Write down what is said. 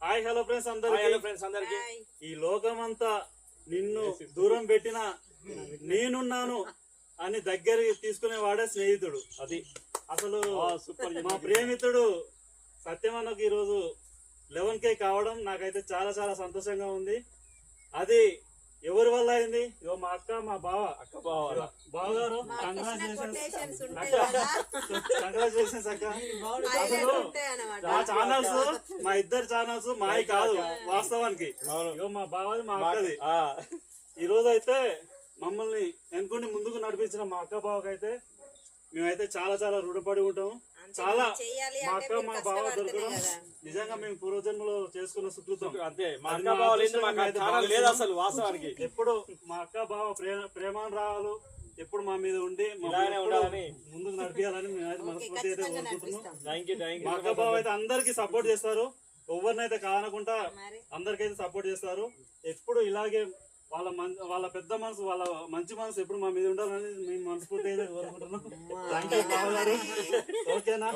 Hi hello friends అందరికి ఈ లోకమంతా నిన్ను దూరం పెట్టిన నేనున్నాను అని దగ్గరికి తీసుకునే వాడే స్నేహితుడు. అది అసలు మా ప్రేమితుడు సత్యమన్నకు ఈరోజు 11K కావడం నాకైతే చాలా చాలా సంతోషంగా ఉంది. అది ఎవరి వల్ల అయింది? ఇగో మా అక్క, మా బావగారు కంగ్రాచులేషన్స్ అక్క. అసలు మా ఛానల్స్, మా ఇద్దరు ఛానల్స్ మావి కాదు వాస్తవానికి. ఇగో మా బావది, మా అక్కది. ఈ రోజు అయితే మమ్మల్ని ఎన్నుకుని ముందుకు నడిపించిన మా అక్క బావకైతే మేమైతే చాలా చాలా రుణపడి ఉంటాము. చాలా మా అక్క మా బావ దొరకడం నిజంగా మేము పూర్వజన్మలో చేసుకున్న సుకృతం. ఎప్పుడు మా అక్క బావ ప్రేమానురాగాలు ఎప్పుడు మా మీద ఉండి ముందుకు నడిపించాలని మేమైతే మనస్ఫూర్తి అయితే కోరుకుంటున్నాం. మా అక్క బావ అయితే అందరికి సపోర్ట్ చేస్తారు, ఎవరినైతే కానకుండా అందరికైతే సపోర్ట్ చేస్తారు. ఎప్పుడు ఇలాగే వాళ్ళ పెద్ద మనసు, వాళ్ళ మంచి మనసు ఎప్పుడు మా మీద ఉండాలని మేము మనస్ఫూర్తి అయితే కోరుకుంటున్నాం. ఓకేనా?